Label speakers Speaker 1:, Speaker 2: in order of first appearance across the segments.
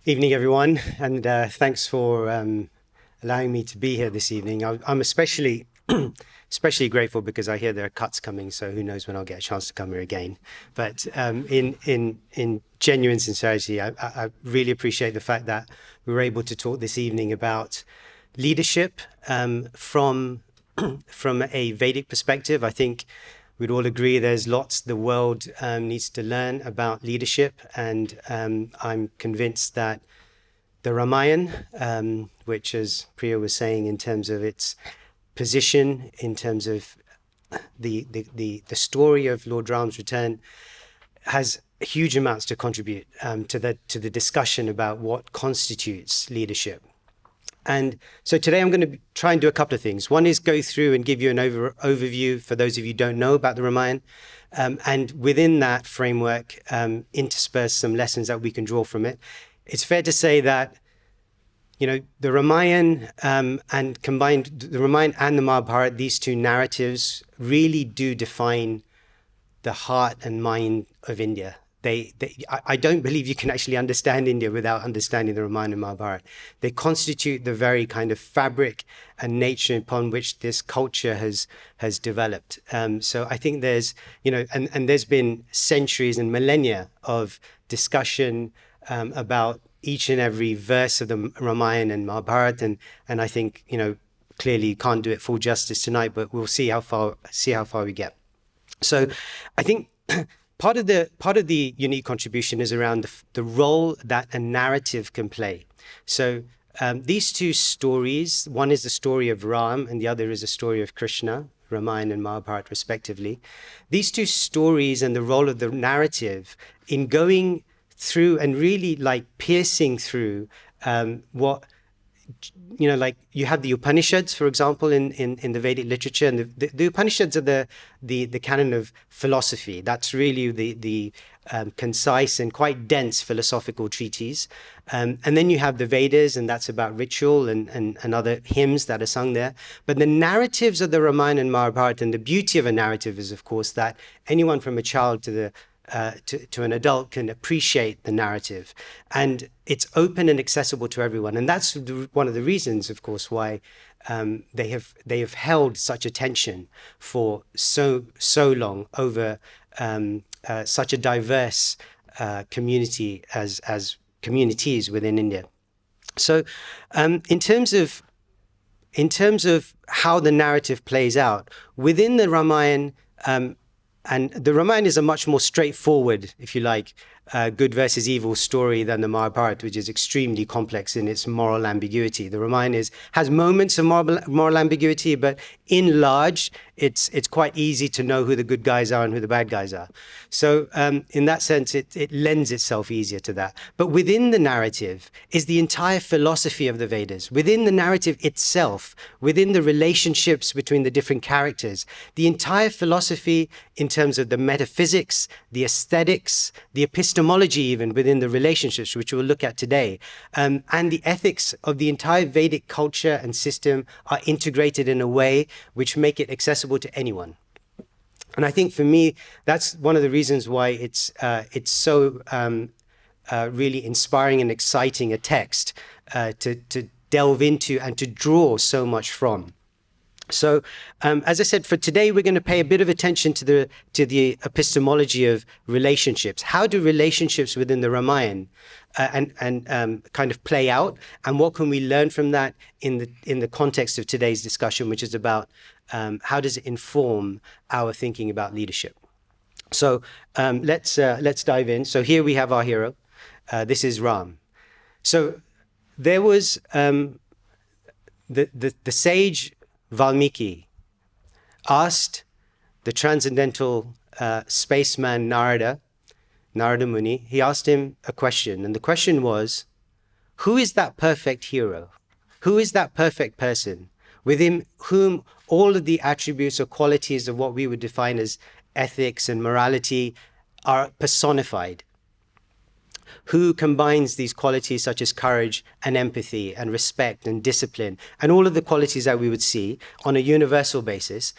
Speaker 1: Evening, everyone, and thanks for allowing me to be here this evening. I'm especially grateful because I hear there are cuts coming, so who knows when I'll get a chance to come here again. But in genuine sincerity, I really appreciate the fact that we were able to talk this evening about leadership from a Vedic perspective. I think we'd all agree there's lots the world needs to learn about leadership, and I'm convinced that the Ramayana, which, as Priya was saying, in terms of its position, in terms of the story of Lord Rama's return, has huge amounts to contribute to the discussion about what constitutes leadership. And so today I'm going to try and do a couple of things. One is go through and give you an overview for those of you who don't know about the Ramayana. And within that framework, intersperse some lessons that we can draw from it. It's fair to say that, the Ramayana and combined the Ramayana and the Mahabharata, these two narratives really do define the heart and mind of India. I don't believe you can actually understand India without understanding the Ramayana and Mahabharata. They constitute the very kind of fabric and nature upon which this culture has developed. So I think there's, and there's been centuries and millennia of discussion about each and every verse of the Ramayana and Mahabharata, and I think, clearly you can't do it full justice tonight, but we'll see how far we get. So I think part of the unique contribution is around the role that a narrative can play. So these two stories, one is the story of Ram and the other is the story of Krishna, Ramayana and Mahabharata respectively. These two stories and the role of the narrative in going through and really piercing through what, you have the Upanishads, for example, in the Vedic literature, and the Upanishads are the canon of philosophy. That's really the concise and quite dense philosophical treatise. And then you have the Vedas, and that's about ritual and other hymns that are sung there. But the narratives of the Ramayana and Mahabharata, and the beauty of a narrative is, of course, that anyone from a child to an adult can appreciate the narrative, and it's open and accessible to everyone. And that's one of the reasons, of course, why they have held such attention for so long over such a diverse community as communities within India. So in terms of how the narrative plays out within the Ramayana, and the Ramayana is a much more straightforward, if you like, good versus evil story than the Mahabharata, which is extremely complex in its moral ambiguity. The Ramayana has moments of moral ambiguity, but in large, it's quite easy to know who the good guys are and who the bad guys are. So in that sense, it lends itself easier to that. But within the narrative is the entire philosophy of the Vedas. Within the narrative itself, within the relationships between the different characters, the entire philosophy in terms of the metaphysics, the aesthetics, the epistemology even within the relationships, which we'll look at today, and the ethics of the entire Vedic culture and system are integrated in a way which make it accessible to anyone. And I think for me, that's one of the reasons why it's so really inspiring and exciting a text to delve into and to draw so much from. So, as I said, for today, we're going to pay a bit of attention to the epistemology of relationships. How do relationships within the Ramayana and kind of play out, and what can we learn from that in the context of today's discussion, which is about how does it inform our thinking about leadership? So let's dive in. So here we have our hero. This is Ram. So there was the sage Valmiki asked the transcendental spaceman Narada Muni. He asked him a question, and the question was, who is that perfect hero? Who is that perfect person within whom all of the attributes or qualities of what we would define as ethics and morality are personified? Who combines these qualities such as courage and empathy and respect and discipline and all of the qualities that we would see on a universal basis?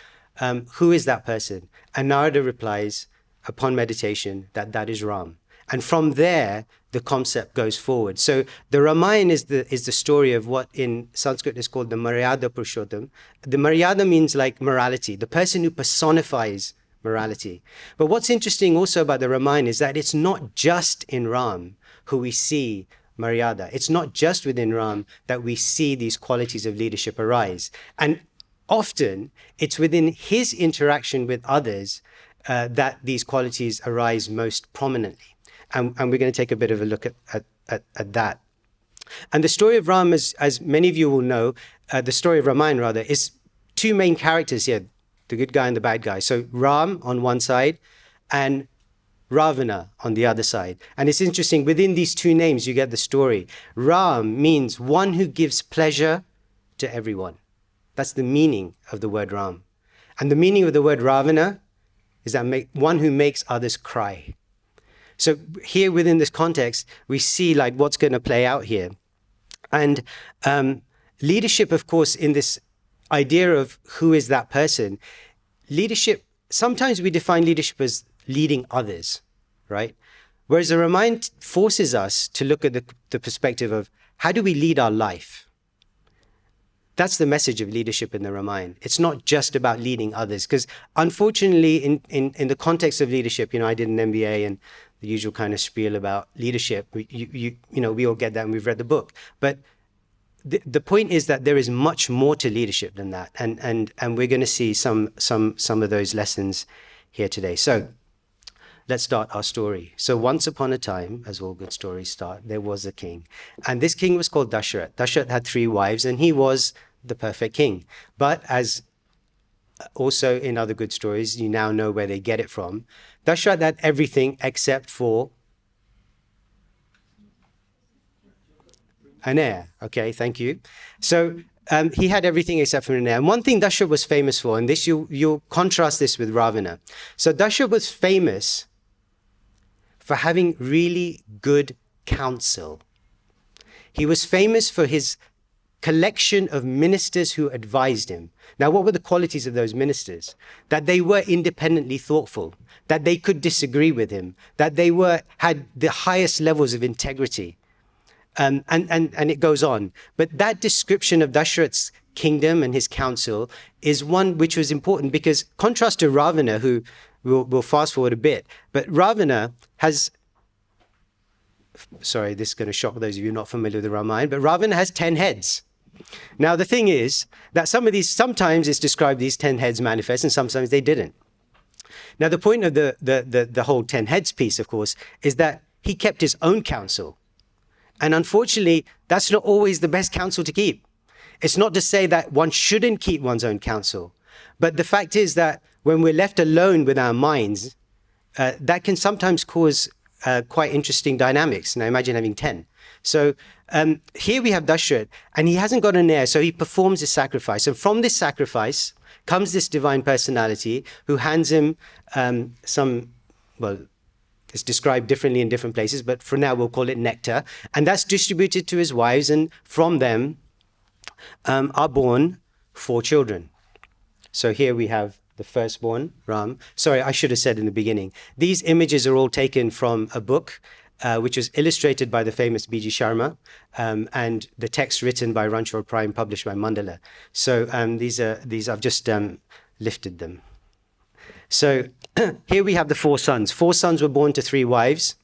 Speaker 1: Who is that person? And Narada replies, upon meditation, that is Ram. And from there, the concept goes forward. So the Ramayana is the story of what in Sanskrit is called the Maryada Purushottam. The Maryada means like morality, the person who personifies morality. But what's interesting also about the Ramayana is that it's not just in Ram who we see Maryada. It's not just within Ram that we see these qualities of leadership arise. And often it's within his interaction with others that these qualities arise most prominently. And we're going to take a bit of a look at that. And the story of Ram, as many of you will know, the story of Ramayana rather, is two main characters here, the good guy and the bad guy. So Ram on one side and Ravana on the other side. And it's interesting, within these two names, you get the story. Ram means one who gives pleasure to everyone. That's the meaning of the word Ram. And the meaning of the word Ravana is that one who makes others cry. So here within this context, we see like what's going to play out here. And leadership, of course, in this idea of who is that person, leadership, sometimes we define leadership as leading others, right? Whereas the Ramayana forces us to look at the perspective of how do we lead our life? That's the message of leadership in the Ramayana. It's not just about leading others, because unfortunately, in the context of leadership, I did an MBA and the usual kind of spiel about leadership. We all get that, and we've read the book. But the point is that there is much more to leadership than that, and we're going to see some of those lessons here today. So let's start our story. So once upon a time, as all good stories start, there was a king, and this king was called Dasharath. Dasharath had 3 wives, and he was the perfect king. But as also in other good stories, you now know where they get it from. Dasharath had everything except for an heir. Okay, thank you. So he had everything except for an heir. And one thing Dasharath was famous for, and this you'll contrast this with Ravana. So Dasharath was famous for having really good counsel. He was famous for his collection of ministers who advised him. Now, what were the qualities of those ministers? That they were independently thoughtful, that they could disagree with him, that they had the highest levels of integrity, and it goes on. But that description of Dasharath's kingdom and his counsel is one which was important, because contrast to Ravana, who we'll fast forward a bit, but Ravana has, sorry, this is going to shock those of you not familiar with the Ramayana, but Ravana has 10 heads. Now, the thing is that sometimes it's described these 10 heads manifest, and sometimes they didn't. Now, the point of the whole 10 heads piece, of course, is that he kept his own counsel. And unfortunately, that's not always the best counsel to keep. It's not to say that one shouldn't keep one's own counsel. But the fact is that when we're left alone with our minds, that can sometimes cause quite interesting dynamics. Now, imagine having 10. So here we have Dasharath, and he hasn't got an heir, so he performs a sacrifice. And from this sacrifice comes this divine personality who hands him it's described differently in different places, but for now we'll call it nectar. And that's distributed to his wives, and from them are born 4 children. So here we have the firstborn, Ram. Sorry, I should have said in the beginning. These images are all taken from a book which was illustrated by the famous B.G. Sharma, and the text written by Ranchor Prime, published by Mandala. So these I've just lifted them. So here we have the 4 sons. 4 sons were born to 3 wives.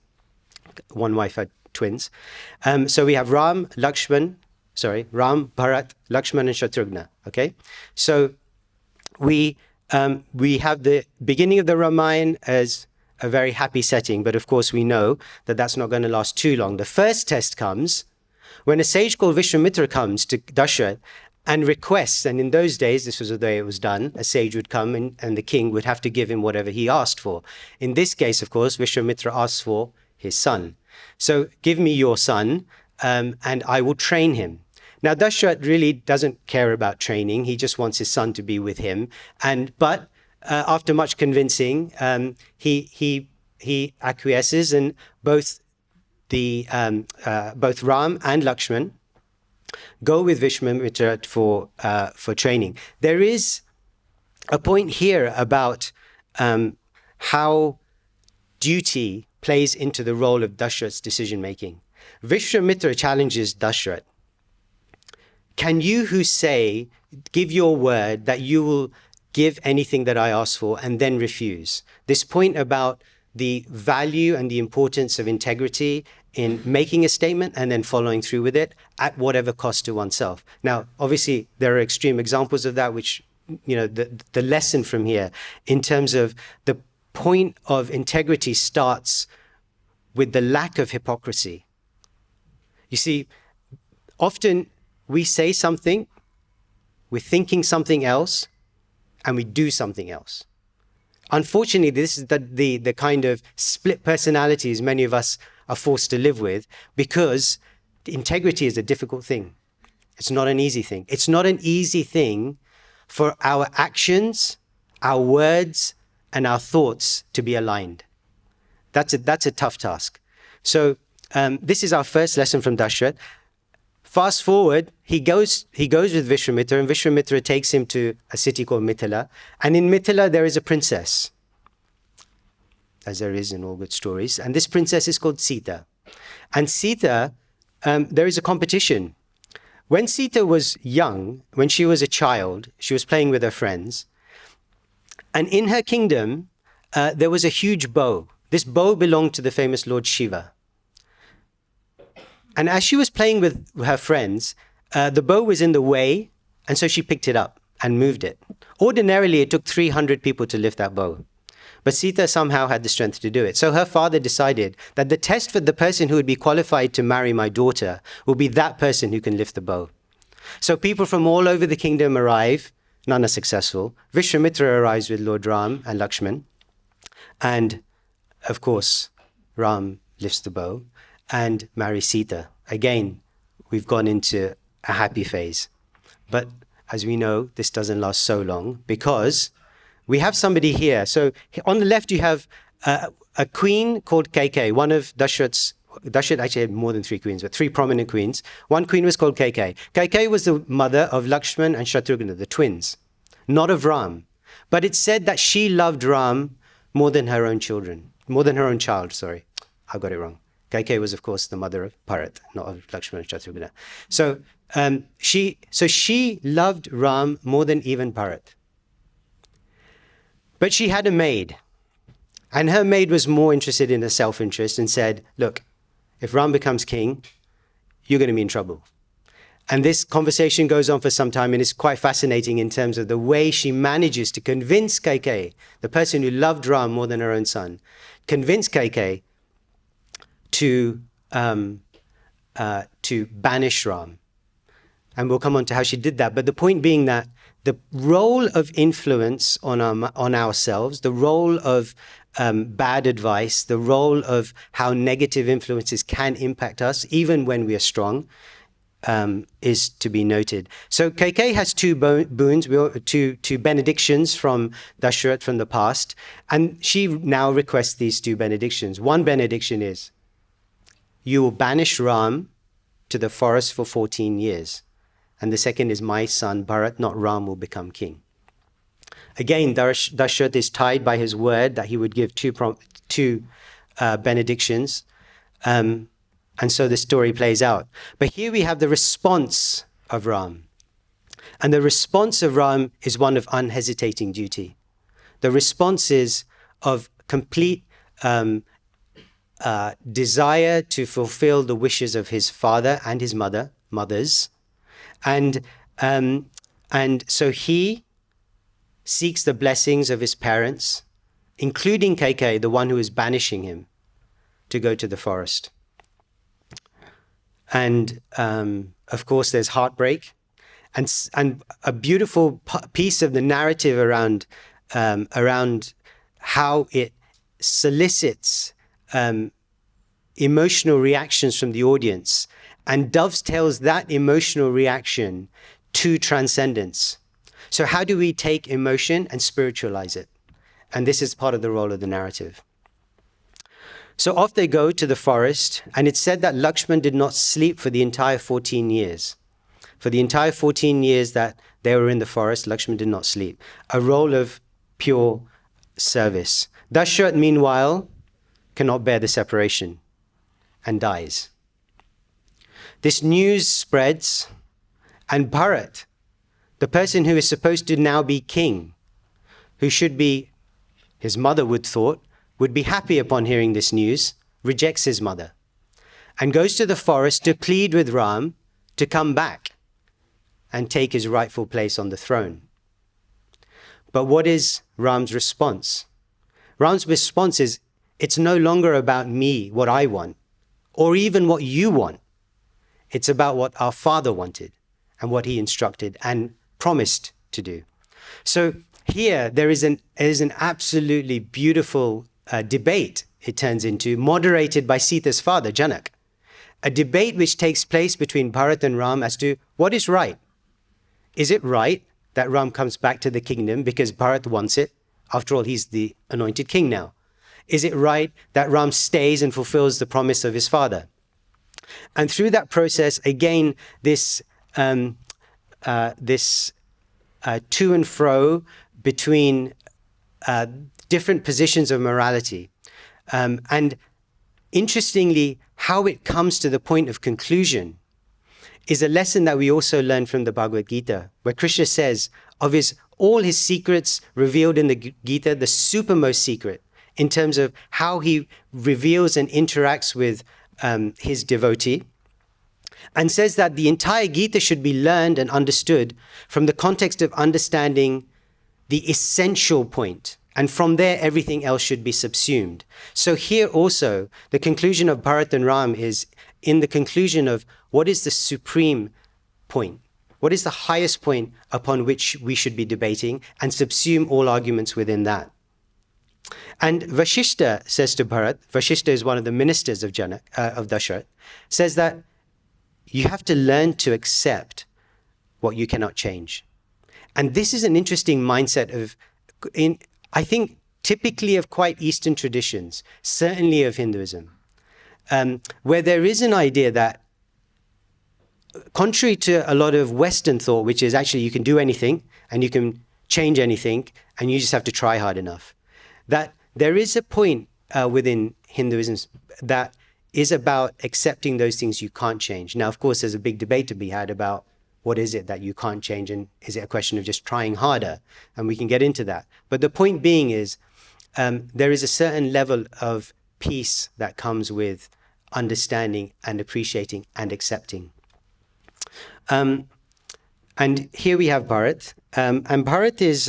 Speaker 1: One wife had twins. So we have Ram, Bharat, Lakshman, and Shatrughna. Okay, so we have the beginning of the Ramayana as a very happy setting, but of course we know that that's not going to last too long. The first test comes when a sage called Vishwamitra comes to Dasharath and requests, and in those days, this was the way it was done, a sage would come and the king would have to give him whatever he asked for. In this case, of course, Vishwamitra asks for his son. So give me your son, and I will train him. Now, Dasharath really doesn't care about training. He just wants his son to be with him. But after much convincing, he acquiesces, and both Ram and Lakshman go with Vishwamitra for training. There is a point here about how duty plays into the role of Dashrath's decision-making. Vishwamitra challenges Dashrath. Can you who say, give your word that you will give anything that I ask for and then refuse? This point about the value and the importance of integrity in making a statement and then following through with it at whatever cost to oneself. Now, obviously, there are extreme examples of that, which, the lesson from here in terms of the point of integrity starts with the lack of hypocrisy. You see, often we say something, we're thinking something else, and we do something else. Unfortunately, this is the kind of split personalities many of us are forced to live with, because integrity is a difficult thing. It's not an easy thing. It's not an easy thing for our actions, our words, and our thoughts to be aligned. That's a tough task. So this is our first lesson from Dashrath. Fast forward, he goes with Vishwamitra, and Vishwamitra takes him to a city called Mithila. And in Mithila, there is a princess, as there is in all good stories. And this princess is called Sita. And Sita, there is a competition. When Sita was young, when she was a child, she was playing with her friends. And in her kingdom, there was a huge bow. This bow belonged to the famous Lord Shiva. And as she was playing with her friends, the bow was in the way, and so she picked it up and moved it. Ordinarily, it took 300 people to lift that bow. But Sita somehow had the strength to do it. So her father decided that the test for the person who would be qualified to marry my daughter will be that person who can lift the bow. So people from all over the kingdom arrive. None are successful. Vishwamitra arrives with Lord Ram and Lakshman. And, of course, Ram lifts the bow and marries Sita. Again, we've gone into a happy phase. But as we know, this doesn't last so long, because we have somebody here. So on the left, you have a queen called Kaikeyi, one of Dashrath actually had more than 3 queens, but 3 prominent queens. One queen was called Kaikeyi. Kaikeyi was the mother of Lakshman and Shatrughna, the twins, not of Ram. But it's said that she loved Ram more than her own child, sorry. I got it wrong. Kaikeyi was, of course, the mother of Bharat, not of Lakshman and Shatrughna. So she loved Ram more than even Bharat. But she had a maid, and her maid was more interested in her self-interest and said, look, if Ram becomes king, you're going to be in trouble. And this conversation goes on for some time, and it's quite fascinating in terms of the way she manages to convince Kaikeyi, the person who loved Ram more than her own son, convince Kaikeyi to banish Ram. And we'll come on to how she did that. But the point being that the role of influence on ourselves, the role of bad advice, the role of how negative influences can impact us, even when we are strong, is to be noted. So Kaikeyi has 2 boons, two benedictions from Dashrath from the past, and she now requests these 2 benedictions. One benediction is, you will banish Ram to the forest for 14 years. And the second is, my son Bharat, not Ram, will become king. Again, Dashrath is tied by his word that he would give 2 benedictions. And so the story plays out. But here we have the response of Ram. And the response of Ram is one of unhesitating duty. The response is of complete desire to fulfill the wishes of his father and his mothers. And so he seeks the blessings of his parents, including Kaikeyi, the one who is banishing him, to go to the forest. And of course, there's heartbreak, and a beautiful piece of the narrative around how it solicits emotional reactions from the audience and dovetails that emotional reaction to transcendence. So how do we take emotion and spiritualize it? And this is part of the role of the narrative. So off they go to the forest, and it's said that Lakshman did not sleep for the entire 14 years. For the entire 14 years that they were in the forest, Lakshman did not sleep. A role of pure service. Dashrath, meanwhile, cannot bear the separation and dies. This news spreads, and Bharat, the person who is supposed to now be king, who should be, his mother would be happy upon hearing this news, rejects his mother and goes to the forest to plead with Ram to come back and take his rightful place on the throne. But what is Ram's response? Ram's response is, it's no longer about me, what I want, or even what you want. It's about what our father wanted and what he instructed and promised to do. So here there is an absolutely beautiful debate, it turns into, moderated by Sita's father, Janak. A debate which takes place between Bharat and Ram as to what is right. Is it right that Ram comes back to the kingdom because Bharat wants it? After all, he's the anointed king now. Is it right that Ram stays and fulfills the promise of his father? And through that process, again, this to and fro between different positions of morality. And interestingly, how it comes to the point of conclusion is a lesson that we also learn from the Bhagavad Gita, where Krishna says of all his secrets revealed in the Gita, the supermost secret in terms of how he reveals and interacts with his devotee, and says that the entire Gita should be learned and understood from the context of understanding the essential point. And from there, everything else should be subsumed. So here also, the conclusion of Bharat and Ram is in the conclusion of what is the supreme point? What is the highest point upon which we should be debating, and subsume all arguments within that? And Vashishta says to Bharat, Vashishta is one of the ministers of Dasharath, says that you have to learn to accept what you cannot change. And this is an interesting mindset I think, typically of quite Eastern traditions, certainly of Hinduism, where there is an idea that, contrary to a lot of Western thought, which is actually you can do anything and you can change anything and you just have to try hard enough, that there is a point within Hinduism that is about accepting those things you can't change. Now, of course, there's a big debate to be had about what is it that you can't change, and is it a question of just trying harder? And we can get into that. But the point being is there is a certain level of peace that comes with understanding and appreciating and accepting. And here we have Bharat. And Bharat is,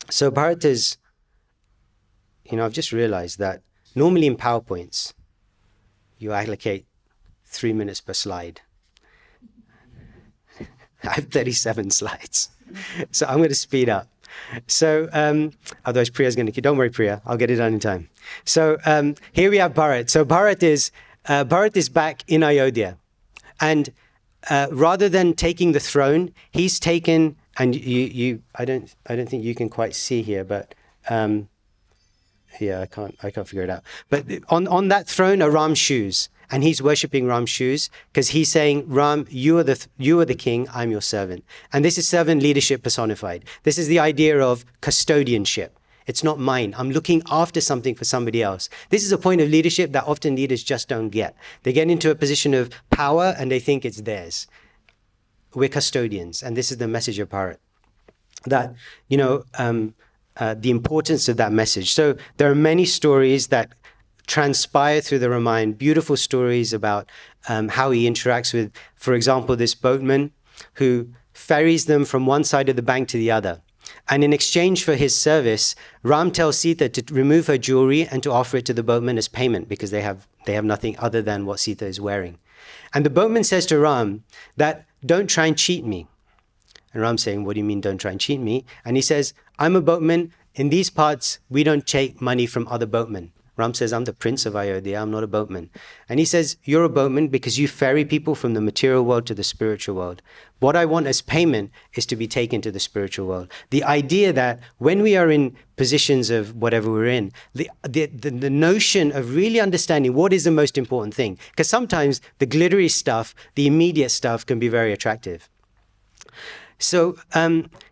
Speaker 1: Bharat is, I've just realized that normally in PowerPoints, you allocate 3 minutes per slide. I have 37 slides, so I'm going to speed up. So, otherwise Priya's going to, don't worry Priya, I'll get it done in time. So here we have Bharat. So Bharat is back in Ayodhya, and rather than taking the throne, he's taken, and I don't think you can quite see here, but I can't figure it out. But on that throne are Ram's shoes. And he's worshipping Ram's shoes because he's saying, Ram, you are the king, I'm your servant. And this is servant leadership personified. This is the idea of custodianship. It's not mine. I'm looking after something for somebody else. This is a point of leadership that often leaders just don't get. They get into a position of power and they think it's theirs. We're custodians. And this is the message of Bharat. That, the importance of that message. So there are many stories that transpire through the Ramayana, beautiful stories about how he interacts with, for example, this boatman who ferries them from one side of the bank to the other. And in exchange for his service, Ram tells Sita to remove her jewelry and to offer it to the boatman as payment because they have nothing other than what Sita is wearing. And the boatman says to Ram that, don't try and cheat me. And Ram's saying, what do you mean don't try and cheat me? And he says, I'm a boatman. In these parts, we don't take money from other boatmen. Ram says, I'm the prince of Ayodhya, I'm not a boatman. And he says, you're a boatman because you ferry people from the material world to the spiritual world. What I want as payment is to be taken to the spiritual world. The idea that when we are in positions of whatever we're in, the notion of really understanding what is the most important thing, because sometimes the glittery stuff, the immediate stuff can be very attractive. So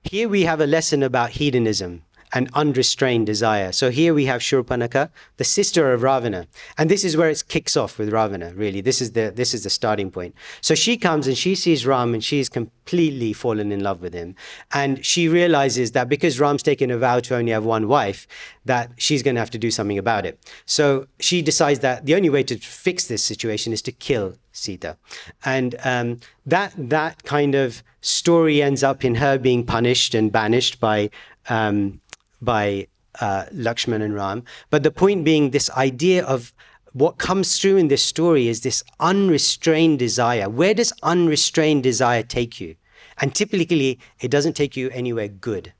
Speaker 1: here we have a lesson about hedonism. and unrestrained desire. So here we have Shurpanakha, the sister of Ravana. And this is where it kicks off with Ravana, really. This is the starting point. So she comes and she sees Ram and she's completely fallen in love with him. And she realizes that because Ram's taken a vow to only have one wife, that she's going to have to do something about it. So she decides that the only way to fix this situation is to kill Sita. And that kind of story ends up in her being punished and banished by Lakshman and Ram. But the point being, this idea of what comes through in this story is this unrestrained desire. Where does unrestrained desire take you? And typically, it doesn't take you anywhere good.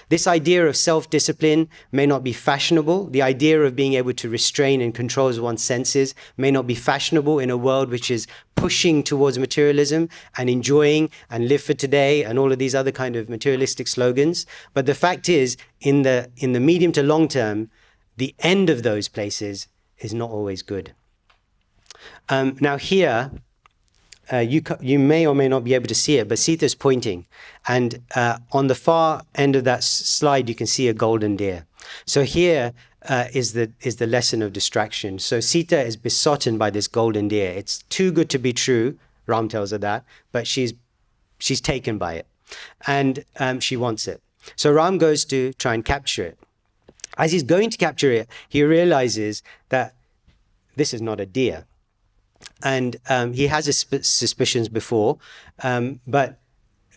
Speaker 1: This idea of self-discipline may not be fashionable. The idea of being able to restrain and control one's senses may not be fashionable in a world which is pushing towards materialism and enjoying and live for today and all of these other kind of materialistic slogans. But the fact is, in the medium to long term, the end of those places is not always good. Now here, you may or may not be able to see it, but Sita's pointing. And on the far end of that slide, you can see a golden deer. So here is the lesson of distraction. So Sita is besotten by this golden deer. It's too good to be true, Ram tells her that, but she's taken by it. And she wants it. So Ram goes to try and capture it. As he's going to capture it, he realizes that this is not a deer. And he has his suspicions before, but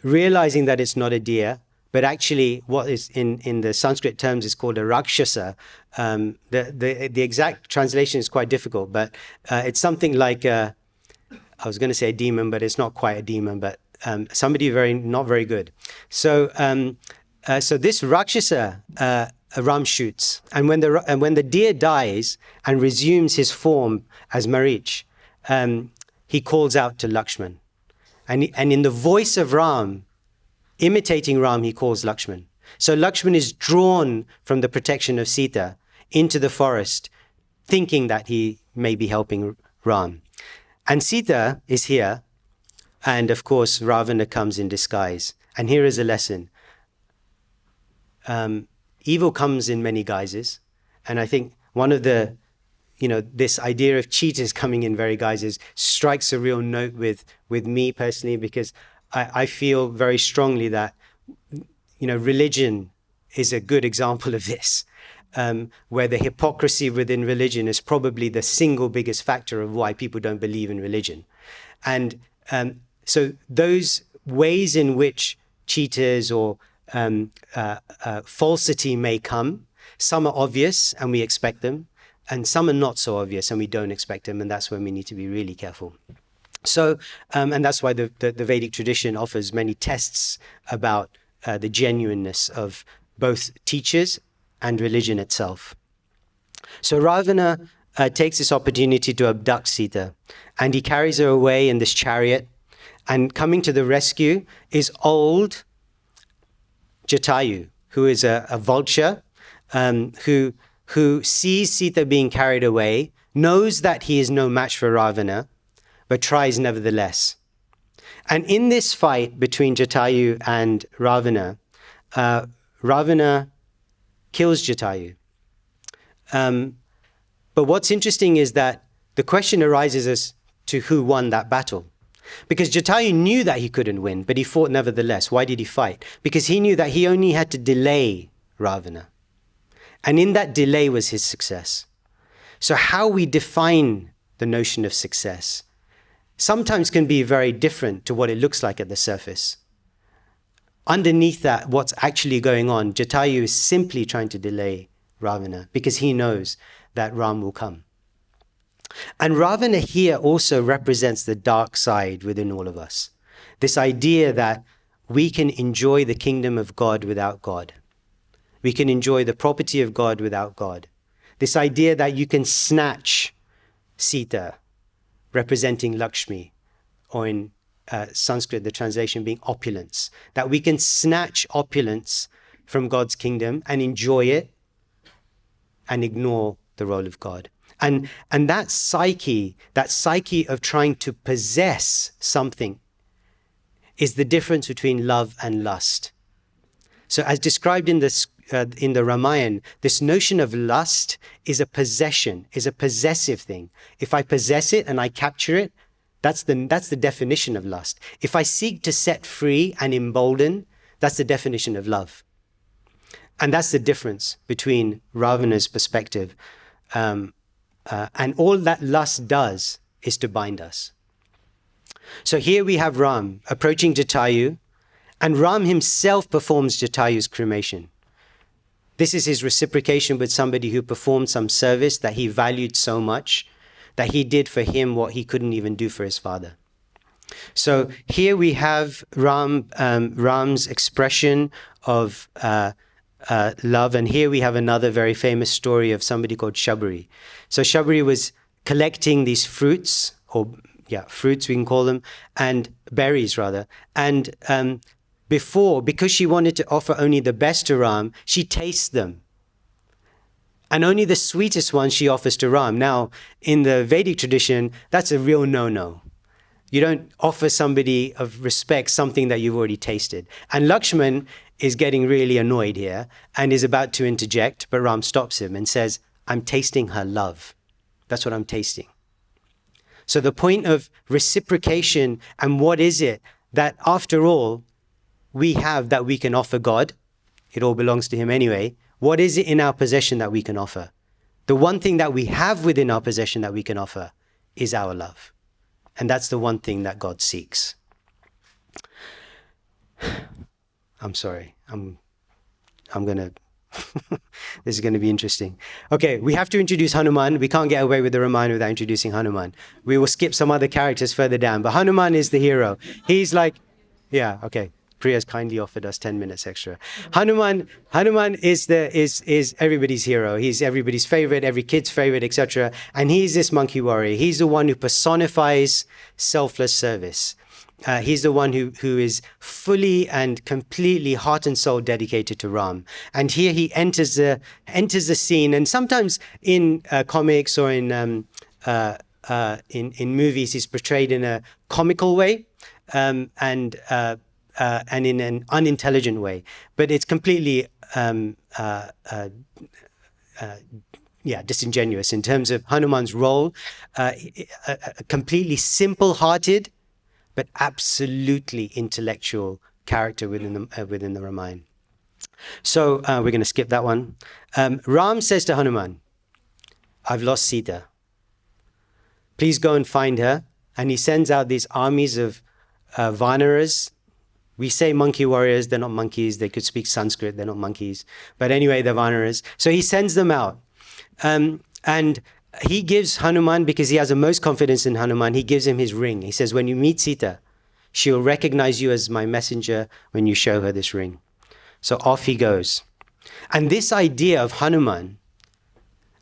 Speaker 1: realizing that it's not a deer, but actually what is in the Sanskrit terms is called a rakshasa. The exact translation is quite difficult, but it's something like, I was going to say a demon, but it's not quite a demon, but somebody not very good. So this rakshasa, Ram shoots. And when the deer dies and resumes his form as Marich, he calls out to Lakshman. And in the voice of Ram, imitating Ram, he calls Lakshman. So Lakshman is drawn from the protection of Sita into the forest, thinking that he may be helping Ram. And Sita is here, and of course Ravana comes in disguise. And here is a lesson. Evil comes in many guises, and I think one of the this idea of cheaters coming in very guises strikes a real note with me personally, because I feel very strongly that, religion is a good example of this, where the hypocrisy within religion is probably the single biggest factor of why people don't believe in religion. And so those ways in which cheaters or falsity may come, some are obvious and we expect them, and some are not so obvious and we don't expect them, and that's when we need to be really careful. So, and that's why the Vedic tradition offers many tests about the genuineness of both teachers and religion itself. So Ravana takes this opportunity to abduct Sita, and he carries her away in this chariot, and coming to the rescue is old Jatayu, who is a vulture, who sees Sita being carried away, knows that he is no match for Ravana, but tries nevertheless. And in this fight between Jatayu and Ravana, Ravana kills Jatayu. But what's interesting is that the question arises as to who won that battle. Because Jatayu knew that he couldn't win, but he fought nevertheless. Why did he fight? Because he knew that he only had to delay Ravana. And in that delay was his success. So how we define the notion of success sometimes can be very different to what it looks like at the surface. Underneath that, what's actually going on, Jatayu is simply trying to delay Ravana because he knows that Ram will come. And Ravana here also represents the dark side within all of us. This idea that we can enjoy the kingdom of God without God. We can enjoy the property of God without God. This idea that you can snatch Sita, representing Lakshmi, or in Sanskrit, the translation being opulence, that we can snatch opulence from God's kingdom and enjoy it and ignore the role of God. And that psyche of trying to possess something is the difference between love and lust. So as described in in the Ramayana, this notion of lust is a possession, is a possessive thing. If I possess it and I capture it, that's the definition of lust. If I seek to set free and embolden, that's the definition of love. And that's the difference between Ravana's perspective. And all that lust does is to bind us. So here we have Ram approaching Jatayu, and Ram himself performs Jatayu's cremation. This is his reciprocation with somebody who performed some service that he valued so much, that he did for him what he couldn't even do for his father. So here we have Ram's expression of love, and here we have another very famous story of somebody called Shabari. So Shabari was collecting these fruits, fruits we can call them, and berries rather, and because she wanted to offer only the best to Ram, she tastes them. And only the sweetest ones she offers to Ram. Now, in the Vedic tradition, that's a real no-no. You don't offer somebody of respect something that you've already tasted. And Lakshman is getting really annoyed here and is about to interject, but Ram stops him and says, I'm tasting her love. That's what I'm tasting. So the point of reciprocation, and what is it that after all we have that we can offer God? It all belongs to him anyway. What is it in our possession that we can offer? The one thing that we have within our possession that we can offer is our love. And that's the one thing that God seeks. I'm sorry. I'm going to... This is going to be interesting. Okay, we have to introduce Hanuman. We can't get away with the Ramayana without introducing Hanuman. We will skip some other characters further down. But Hanuman is the hero. He's like... Yeah, okay. Priya's kindly offered us 10 minutes extra. Hanuman is everybody's hero. He's everybody's favorite, every kid's favorite, etc. And he's this monkey warrior. He's the one who personifies selfless service. He's the one who is fully and completely heart and soul dedicated to Ram. And here he enters the scene. And sometimes in comics or in movies, he's portrayed in a comical way. And in an unintelligent way, but it's completely disingenuous in terms of Hanuman's role. Completely simple-hearted, but absolutely intellectual character within the Ramayana. So we're going to skip that one. Ram says to Hanuman, "I've lost Sita. Please go and find her." And he sends out these armies of Vanaras. We say monkey warriors, they're not monkeys. They could speak Sanskrit, they're not monkeys. But anyway, they're Vanaras. So he sends them out. And he gives Hanuman, because he has the most confidence in Hanuman, he gives him his ring. He says, when you meet Sita, she'll recognize you as my messenger when you show her this ring. So off he goes. And this idea of Hanuman,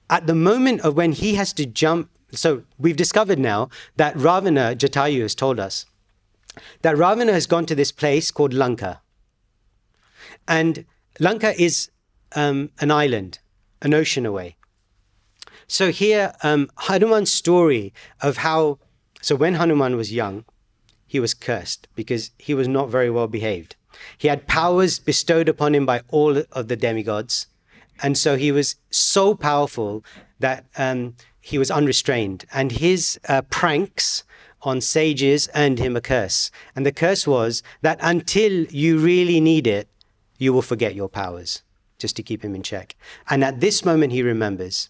Speaker 1: at the moment of when he has to jump, so we've discovered now that Ravana, Jatayu has told us, that Ravana has gone to this place called Lanka. And Lanka is an island, an ocean away. So here, Hanuman's story of how, so when Hanuman was young, he was cursed because he was not very well behaved. He had powers bestowed upon him by all of the demigods. And so he was so powerful that he was unrestrained. And his pranks on sages earned him a curse. And the curse was that until you really need it, you will forget your powers, just to keep him in check. And at this moment, he remembers.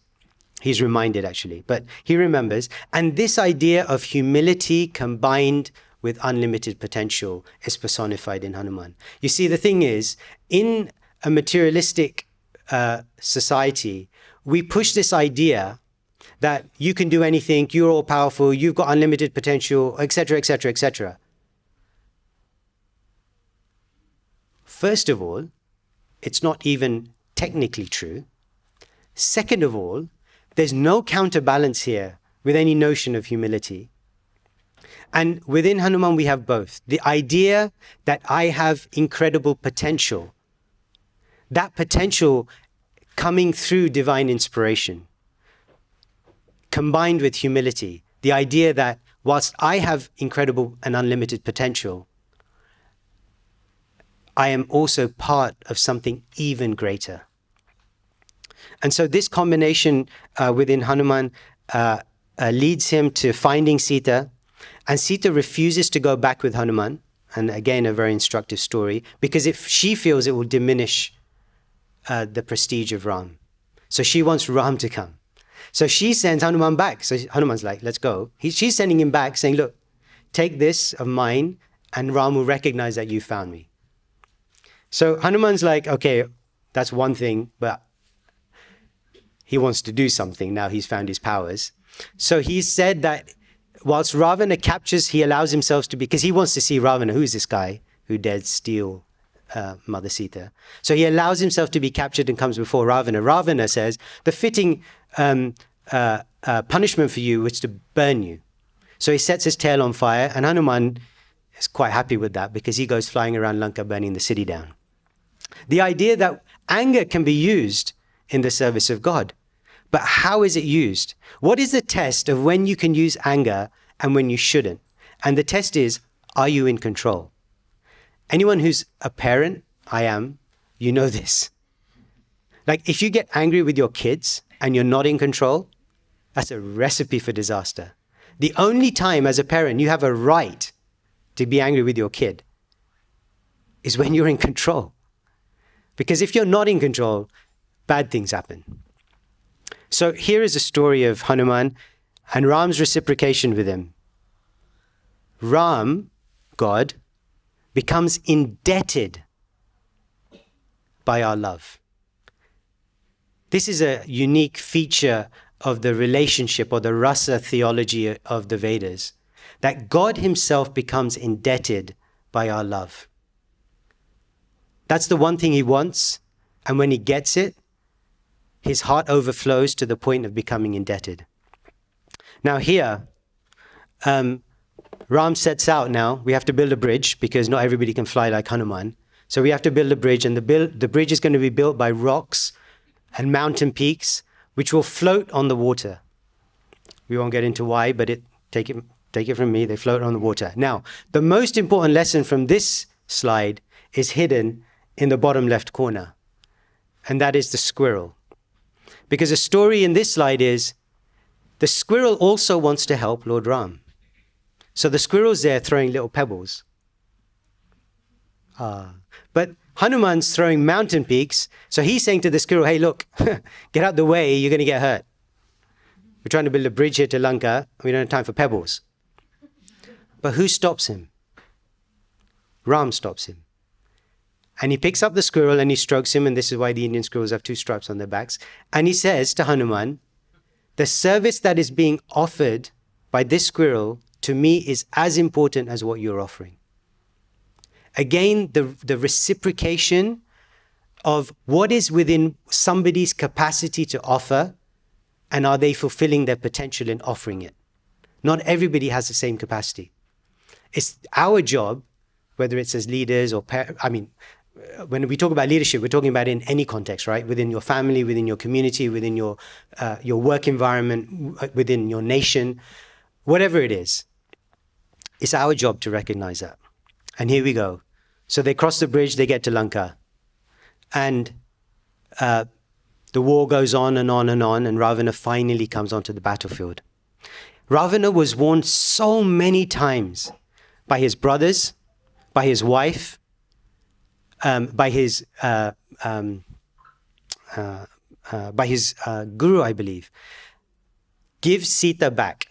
Speaker 1: He's reminded, actually, but he remembers. And this idea of humility combined with unlimited potential is personified in Hanuman. You see, the thing is, in a materialistic society, we push this idea that you can do anything, you're all powerful, you've got unlimited potential, etc., etc., etc. First of all, it's not even technically true. Second of all, there's no counterbalance here with any notion of humility. And within Hanuman, we have both. The idea that I have incredible potential, that potential coming through divine inspiration, combined with humility, the idea that whilst I have incredible and unlimited potential, I am also part of something even greater. And so this combination within Hanuman leads him to finding Sita, and Sita refuses to go back with Hanuman. And again, a very instructive story, because if she feels it will diminish the prestige of Ram. So she wants Ram to come. So she sends Hanuman back. So Hanuman's like, let's go. She's sending him back saying, look, take this of mine and Ram will recognize that you found me. So Hanuman's like, okay, that's one thing, but he wants to do something now he's found his powers. So he said that whilst Ravana captures, he allows himself to be, because he wants to see Ravana, who's this guy who dared steal Mother Sita. So he allows himself to be captured and comes before Ravana. Ravana says, the fitting punishment for you was to burn you. So he sets his tail on fire, and Hanuman is quite happy with that because he goes flying around Lanka burning the city down. The idea that anger can be used in the service of God. But how is it used? What is the test of when you can use anger and when you shouldn't? And the test is, are you in control? Anyone who's a parent, I am, you know this. Like if you get angry with your kids and you're not in control, that's a recipe for disaster. The only time as a parent you have a right to be angry with your kid is when you're in control. Because if you're not in control, bad things happen. So here is a story of Hanuman and Ram's reciprocation with him. Ram, God, becomes indebted by our love. This is a unique feature of the relationship or the rasa theology of the Vedas, that God himself becomes indebted by our love. That's the one thing he wants, and when he gets it, his heart overflows to the point of becoming indebted. Now here, Ram sets out now. We have to build a bridge because not everybody can fly like Hanuman. So we have to build a bridge, and the bridge is going to be built by rocks and mountain peaks, which will float on the water. We won't get into why, but take it from me, they float on the water. Now, the most important lesson from this slide is hidden in the bottom left corner, and that is the squirrel. Because the story in this slide is, the squirrel also wants to help Lord Ram. So the squirrel's there throwing little pebbles. But Hanuman's throwing mountain peaks. So he's saying to the squirrel, hey, look, get out the way, you're going to get hurt. We're trying to build a bridge here to Lanka. We don't have time for pebbles. But who stops him? Ram stops him. And he picks up the squirrel and he strokes him. And this is why the Indian squirrels have two stripes on their backs. And he says to Hanuman, the service that is being offered by this squirrel to me is as important as what you're offering. Again, the reciprocation of what is within somebody's capacity to offer, and are they fulfilling their potential in offering it? Not everybody has the same capacity. It's our job, whether it's as leaders or when we talk about leadership, we're talking about in any context, right? Within your family, within your community, within your work environment, within your nation, whatever it is. It's our job to recognize that. And here we go. So they cross the bridge, they get to Lanka. And the war goes on and on and on, and Ravana finally comes onto the battlefield. Ravana was warned so many times by his brothers, by his wife, by his guru, I believe. Give Sita back.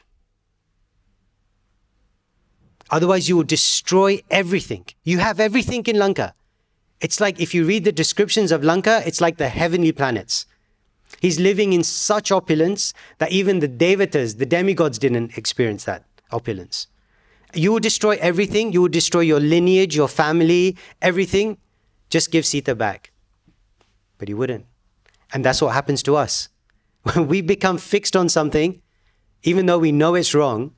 Speaker 1: Otherwise, you will destroy everything. You have everything in Lanka. It's like, if you read the descriptions of Lanka, it's like the heavenly planets. He's living in such opulence that even the devatas, the demigods, didn't experience that opulence. You will destroy everything. You will destroy your lineage, your family, everything. Just give Sita back. But he wouldn't. And that's what happens to us. When we become fixed on something, even though we know it's wrong,